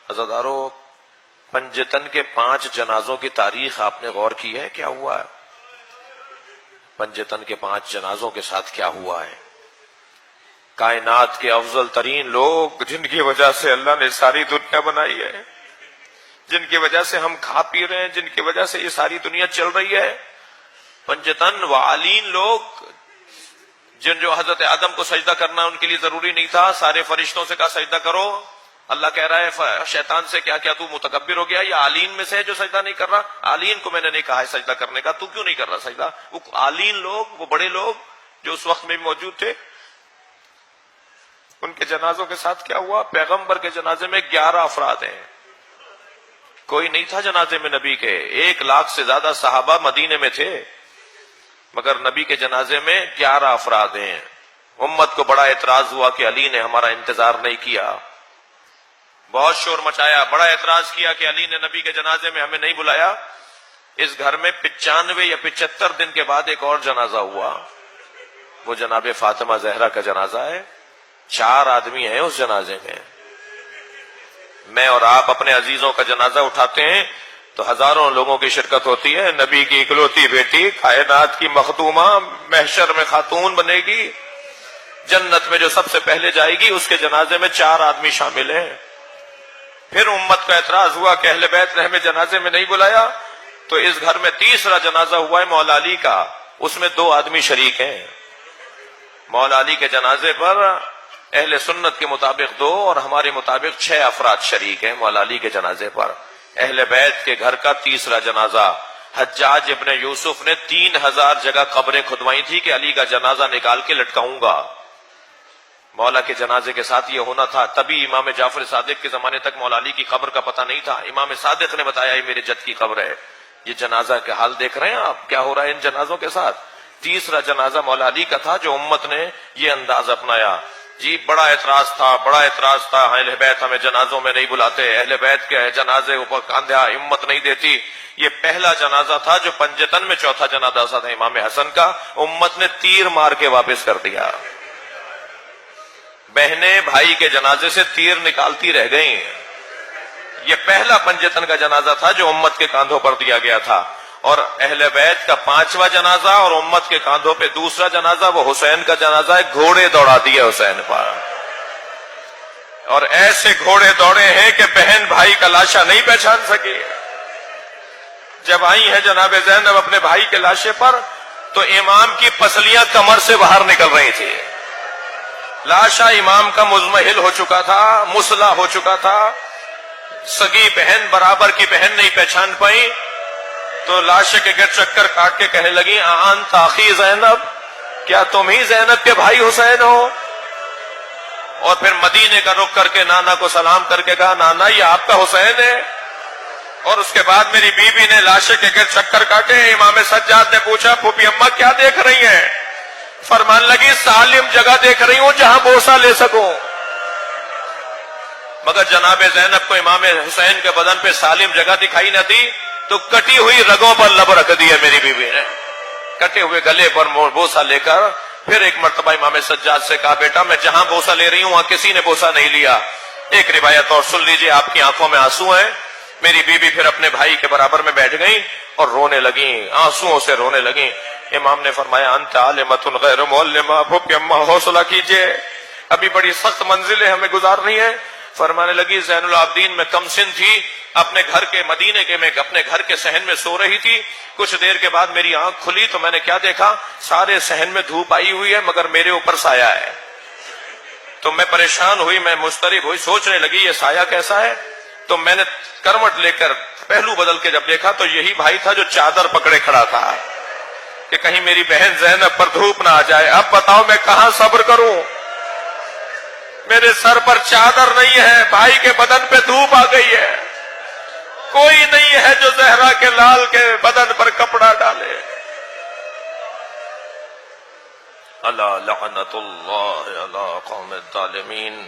عزادارو، پنجتن کے 5 جنازوں کی تاریخ آپ نے غور کی ہے؟ کیا ہوا ہے پنجتن کے 5 جنازوں کے ساتھ؟ کیا ہوا ہے؟ کائنات کے افضل ترین لوگ، جن کی وجہ سے اللہ نے ساری دنیا بنائی ہے، جن کی وجہ سے ہم کھا پی رہے ہیں، جن کی وجہ سے یہ ساری دنیا چل رہی ہے، پنجتن وعالین لوگ، جو حضرت آدم کو سجدہ کرنا ان کے لیے ضروری نہیں تھا، سارے فرشتوں سے کہا سجدہ کرو، اللہ کہہ رہا ہے شیطان سے کیا تو متکبر ہو گیا؟ یا عالین میں سے ہے جو سجدہ نہیں کر رہا؟ عالین کو میں نے نہیں کہا ہے سجدہ کرنے کا، تو کیوں نہیں کر رہا سجدہ؟ وہ عالین لوگ، وہ بڑے لوگ جو اس وقت میں بھی موجود تھے، ان کے جنازوں کے ساتھ کیا ہوا؟ پیغمبر کے جنازے میں 11 افراد ہیں، کوئی نہیں تھا جنازے میں نبی کے، 1 لاکھ سے زیادہ صحابہ مدینے میں تھے، مگر نبی کے جنازے میں 11 افراد ہیں۔ امت کو بڑا اعتراض ہوا کہ علی نے ہمارا انتظار نہیں کیا، بہت شور مچایا، بڑا اعتراض کیا کہ علی نے نبی کے جنازے میں ہمیں نہیں بلایا۔ اس گھر میں 95 یا 75 دن کے بعد ایک اور جنازہ ہوا، وہ جناب فاطمہ زہرا کا جنازہ ہے، 4 آدمی ہیں اس جنازے میں۔ میں اور آپ اپنے عزیزوں کا جنازہ اٹھاتے ہیں تو ہزاروں لوگوں کی شرکت ہوتی ہے، نبی کی اکلوتی بیٹی، کائنات کی مخدومہ، محشر میں خاتون بنے گی، جنت میں جو سب سے پہلے جائے گی، اس کے جنازے میں 4 آدمی شامل ہیں۔ پھر امت کا اعتراض ہوا کہ اہل بیت نے ہمیں جنازے میں نہیں بلایا، تو اس گھر میں تیسرا جنازہ ہوا ہے مولا علی کا، اس میں 2 آدمی شریک ہیں۔ مولا علی کے جنازے پر اہل سنت کے مطابق 2 اور ہمارے مطابق 6 افراد شریک ہیں مولا علی کے جنازے پر۔ اہل بیت کے گھر کا تیسرا جنازہ، حجاج ابن یوسف نے 3000 جگہ قبریں کھدوائی تھی کہ علی کا جنازہ نکال کے لٹکاؤں گا۔ مولا کے جنازے کے ساتھ یہ ہونا تھا، تبھی امام جعفر صادق کے زمانے تک مولا علی کی قبر کا پتہ نہیں تھا۔ امام صادق نے بتایا یہ میرے جد کی قبر ہے۔ یہ جنازہ کا حال دیکھ رہے ہیں آپ، کیا ہو رہا ہے ان جنازوں کے ساتھ۔ تیسرا جنازہ مولا علی کا تھا، جو امت نے یہ انداز اپنایا۔ جی بڑا اعتراض تھا، اہل بیت ہمیں جنازوں میں نہیں بلاتے، اہل بیت کے جنازے اوپر کاندھا ہمت نہیں دیتی۔ یہ پہلا جنازہ تھا جو پنجتن میں، چوتھا جنازہ تھا امام حسن کا، امت نے تیر مار کے واپس کر دیا۔ بہنیں بھائی کے جنازے سے تیر نکالتی رہ گئیں۔ یہ پہلا پنجتن کا جنازہ تھا جو امت کے کاندھوں پر دیا گیا تھا، اور اہل بیت کا 5واں جنازہ اور امت کے کاندھوں پہ دوسرا جنازہ وہ حسین کا جنازہ ہے۔ گھوڑے دوڑا دیے حسین پر، اور ایسے گھوڑے دوڑے ہیں کہ بہن بھائی کا لاشا نہیں پہچان سکی۔ جب آئی ہے جناب زینب اپنے بھائی کے لاشے پر، تو امام کی پسلیاں کمر سے باہر نکل رہی تھی، لاشا امام کا مزمحل ہو چکا تھا، مسلح ہو چکا تھا، سگی بہن برابر کی بہن نہیں پہچان پائی، تو لاشے کے گرد چکر کاٹ کے کہنے لگی انت اخی زینب، کیا تم ہی زینب کے بھائی حسین ہو؟ اور پھر مدینے کا رخ کر کے نانا کو سلام کر کے کہا نانا یہ آپ کا حسین ہے۔ اور اس کے بعد میری بیوی نے لاشے کے گرد چکر کاٹے۔ امام سجاد نے پوچھا پھوپھی اماں کیا دیکھ رہی ہیں؟ فرمان لگی سالم جگہ دیکھ رہی ہوں جہاں بوسہ لے سکوں۔ مگر جناب زینب کو امام حسین کے بدن پہ سالم جگہ دکھائی نہ دی، تو کٹی ہوئی رگوں پر لب رکھ دی ہے میری بیوی نے، کٹے ہوئے گلے پر بوسہ لے کر۔ پھر ایک مرتبہ امام سجاد سے کہا بیٹا میں جہاں بوسہ لے رہی ہوں وہاں کسی نے بوسہ نہیں لیا۔ ایک روایت اور سن لیجئے، آپ کی آنکھوں میں آنسو ہیں۔ میری بیوی پھر اپنے بھائی کے برابر میں بیٹھ گئیں اور رونے لگیں، آنسوؤں سے رونے لگیں۔ امام نے فرمایا انت عالمۃ غیر معلمہ، پھوپھی اماں حوصلہ کیجئے، ابھی بڑی سخت منزلیں ہمیں گزارنی ہے۔ فرمانے لگی زین العابدین میں کم سن تھی، اپنے گھر کے مدینے کے میں اپنے گھر کے صحن میں سو رہی تھی، کچھ دیر کے بعد میری آنکھ کھلی تو میں نے کیا دیکھا، سارے صحن میں دھوپ آئی ہوئی ہے مگر میرے اوپر سایہ ہے۔ تو میں پریشان ہوئی، میں مضطرب ہوئی، سوچنے لگی یہ سایہ کیسا ہے۔ تو میں نے کروٹ لے کر پہلو بدل کے جب دیکھا تو یہی بھائی تھا جو چادر پکڑے کھڑا تھا کہ کہیں میری بہن زینب پر دھوپ نہ آ جائے۔ اب بتاؤ میں کہاں صبر کروں، میرے سر پر چادر نہیں ہے، بھائی کے بدن پہ دھوپ آ گئی ہے، کوئی نہیں ہے جو زہرا کے لال کے بدن پر کپڑا ڈالے۔ اللہ لعنت اللہ علی قوم الظالمین۔